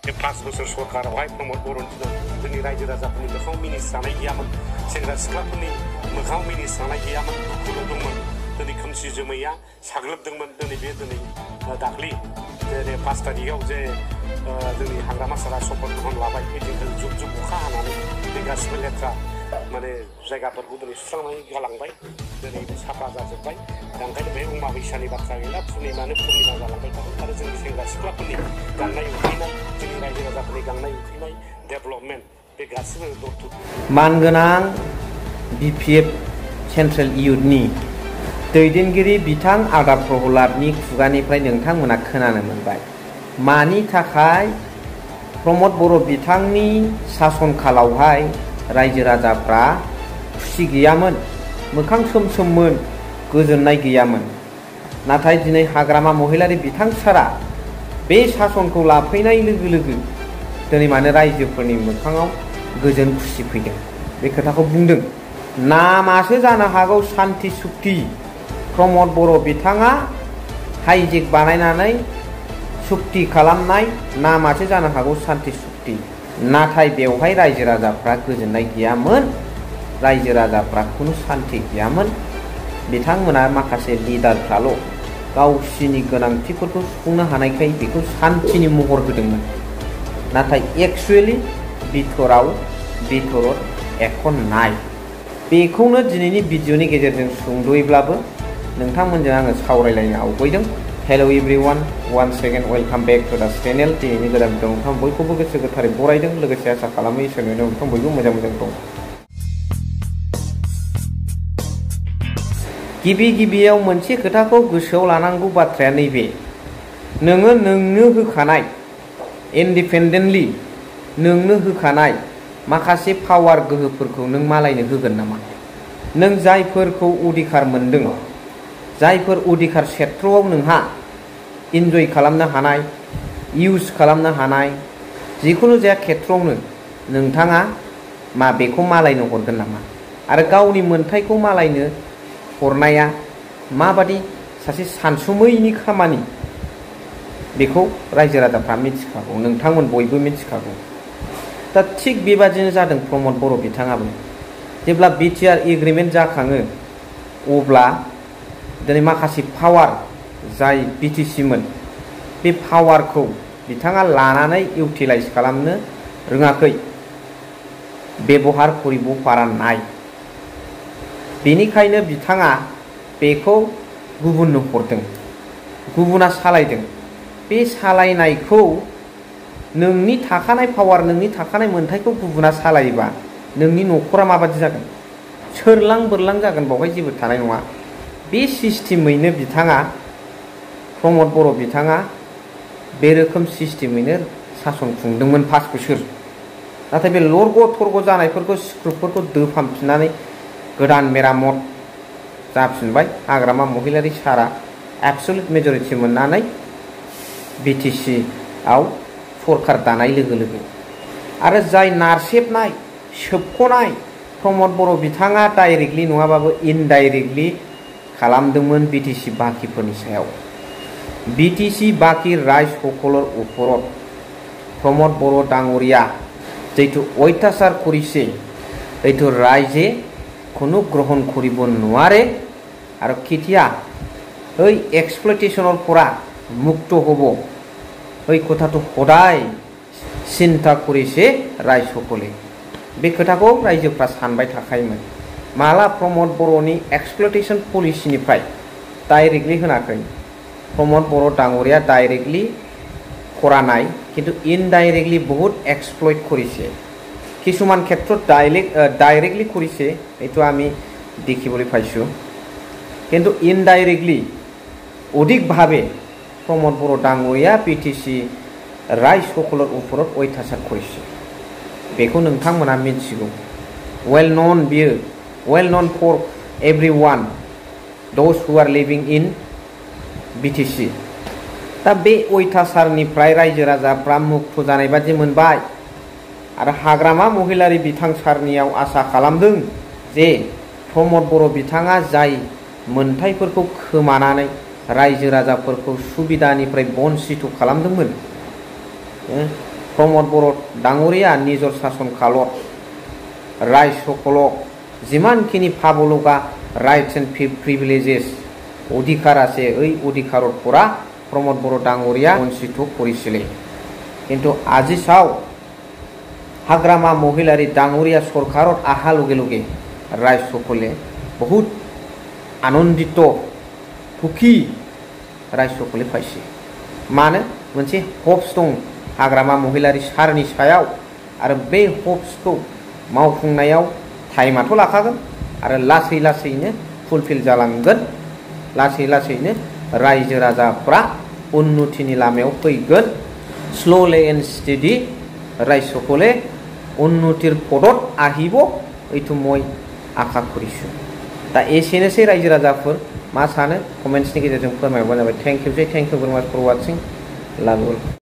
बे 5 बोसोर सरकारावहाय प्रमद बर'नि दिनाव जोंनि रायजो राजाफोरनि मोखाङाव मिनिस जानाय गैयामोन सेंग्रा सिख्लाफोरनि मोखाङाव मिनिस जानाय गैयामोन दुखुल' दंमोन दिनै खोमसि जोमैया साग्लोबदोंमोन दिनै दाख्लि जे 5 तारिखआव जे जोंनि हाग्रामा सारा शपथ ग्रहण लाबाय बेदिनखालि जुब जुब अखा हानानै बे गासिबो लेथ्रा माने जायगाफोरखौ दिनै सुस्रांनानै गालांबाय दिनै साफा जाजोब्बाय दा ओंखायनो बे अमाबैसानि बाथ्रा गैला पुर्निमानो पुर्निमा जालांबाय थागोन आरो जोंनि सेंग्रा सिख्लाफोरनि गांनाय उखैनाय जोंनि रायजो राजाफोरनि गांनाय उखैनाय डेभेलपमेन्ट बे गासिबो दरथु मानगोनां BPF सेन्ट्रेल इयुथनि दैदेनगिरि बिथां आदा प्रहलादनि खुगानिफ्राय नोंथांमोना खोनानो मोनबाय मानि थाखाय प्रमद बर' बिथांनि सासन कालावहाय रायजो राजाफ्रा खुसि गैयामोन मोखां सोमसोममोन गोजोननाय गैयामोन नाथाय दिनै हाग्रामा महिलारि बिथां सारा बे सासनखौ लाफैनाय लोगो लोगो दिनै मानो रायजोफोरनि मोखाङाव गोजोन खुसि फैदों बे खोथाखौ बुंदों नामासो जानो हागौ सान्ति सुक्ति प्रमद बर' बिथाङा हाइजेक बानायनानै सुक्ति खालामनाय नामासो जानो हागौ सान्ति सुक्ति नाथाय बेवहाय रायजो राजाफ्रा गोजोननाय गैयामोन रायजो राजाफ्रा खुनु सान्ति गैयामोन बिथांमोना माखासे लिडारफ्राल' गावसिनि गोनांथिफोरखौ सुफुंनो हानायखाय बेखौ सान्तिनि महर होदोंमोन नाथाय एक्चुवेलि बिथराव एक नाय बेखौनो दिनैनि भिडिअनि गेजेरजों सुंद'यैब्लाबो नोंथांमोनजों आङो सावरायलायनो आवगायदों hello everyone one second welcome back to the channel दिनैनि गोदान भिडिअ नोंथां बयखौबो गोसो गोथारै बरायदों लोगोसे आसा खालामो इसोरनि नोंथां बयबो मोजां दं गिबियाव मोनसे खोथाखौ गोसोआव लानांगौ बाथ्राया नैबे नोङो नोंनो होखानाय इन्डिपेन्डेन्टलि नोंनो होखानाय माखासे पावार गोहोफोरखौ नों मालायनो होगोन नामा नों जायफोरखौ अधिकार मोनदों जायफोर अधिकार क्षेत्रआव नोंहा इन्जय खालामनो हानाय इउज खालामनो हानाय जिखुनु जाया खेत्रआवनो नोंथाङा बेखौ मालायनो हरगोन नामा आरो गावनि मोन्थायखौ मालायनो हरनाया माबादि सासे सानसुमैनि खामानि बेखौ रायजो राजाफ्रा मिथिखागौ नोंथांमोन बयबो मिथिखागौ दा थिग बेबादिनो जादों प्रमद बर' बिथाङाबो जेब्ला बिटिआर एग्रिमेन्ट जाखाङो अब्ला दिनै माखासे पावार जाय बिटिसिमोन बे पावारखौ बिथाङा लानानै इउटिलाइज खालामनो रोङाखै बेबहार करिब पारा नाय बेनिखायनो बिथाङा बेखौ गुबुननो हरदों गुबुना सालायदों बे सालायनायखौ नोंनि थाखानाय पावार नोंनि थाखानाय मोन्थायखौ गुबुना सालायोबा नोंनि न'खरा माबादि जागोन सोरलां बोरलां जागोन बावहाय जेबो थानाय नङा बे सिस्टेमैनो बिथाङा प्रमद बर' बिथाङा बे रोखोम सिस्टेमैनो सासन खुंदोंमोन 5 बोसोर नाथाय बे लरग' थरग' जानायफोरखौ स्क्रिप्टफोरखौ दोफामफिननानै गोदान मेरामत जाफिनबाय हाग्रामा महिलारि सारा एबसुलुट मेजरिटि मोननानै बिटिसि आव सरकार दानाय लोगो लोगो आरो जाय नारसेबनाय सोबख'नाय प्रमद बर' बिथाङा डाइरेक्टलि नङाबाबो इनडाइरेक्टलि खालामदोंमोन बिटिसि बाकिफोरनि सायाव बिटिसि बाकि राइज সকলৰ ওপৰত प्रमद बर' ডাঙৰীয়া যেটো অত্যাচাৰ কৰিছে এইটো ৰাইজে কোনো গ্ৰহণ কৰিব নোৱাৰে আৰু কেতিয়া এই এক্সপ্লইটেশনৰ পৰা মুক্ত হ'ব এই কথাটো সদায় চিন্তা কৰিছে ৰাইজ সকলে बे खोथाखौ रायजोफ्रा सानबाय थाखायोमोन माला प्रमद बर'नि एक्सप्लइटेशन पलिसिनिफ्राय डाइरेक्टलि होनाखै प्रमद बर' डाङरिया डाइरेक्टलि কৰা নাই কিন্তু ইনডাইরেক্টলি বহুত এক্সপ্লইট কৰিছে কিছুমান ক্ষেত্ৰত ডাইৰেক্টলি কৰিছে এইটো আমি দেখিবলৈ পাইছো কিন্তু ইনডাইৰেক্টলি অধিকভাৱে प्रमद बर' डाङरिया बिटिसि राइज সকলৰ ওপৰত অত্যাচাৰ কৰিছে बेखौ नोंथांमोना मिथिगौ वेल नोन बियो वेल नोन फर एवरीवन दोज हु आर लिविंग इन बिटिसि दा बे अयथासारनिफ्राय रायजो राजाफ्रा मुक्त जानाय बादि मोनबाय आरो हाग्रामा महिलारि बिथां सारनियाव आसा खालामदों जे प्रमद बर' बिथाङा जाय मोनथायफोरखौ खोमानानै रायजो राजाफोरखौ सुबिदानिफ्राय बन्सित खालामदोंमोन प्रमद बर' डाङरिया निजर शासन खालत राय सकलक जिमानखिनि पाबलगा राइट्स एंड प्रिभिलेजेस अधिकार আছে এই অধিকারত পৰা प्रमद बर' डाङरिया বঞ্চিত কৰিছিলে কিন্তু আজি চাও हाग्रामा महिलारी डाङरिया सरकारत आहा लगे लगे रायज सकले बहुत आनन्दित सुखी रायज सकले पाइसे मानो मोनसे हप्स दं हाग्रामा महिलारी सारनि सायाव आरो बे हप्सखौ मावफुंनायाव टाइमाथ' लाखागोन आरो लासै लासैनो फुलफिल जालांगोन लासै लासैनो रायजो राजाफ्रा उन्नतिनि लामायाव फैगोन स्ल'लि एन्ड स्टेडि रायज सकले उन्नतिर पदत আহিব এইটো মই आशा কৰিছো दा एसेनोसै रायजो राजाफोर मा सानो कमेन्ट्सनि गेजेरजों फोरमायहरबानो जाबाय थेंक इउ भेरि माच फर वाचिं लाभ यू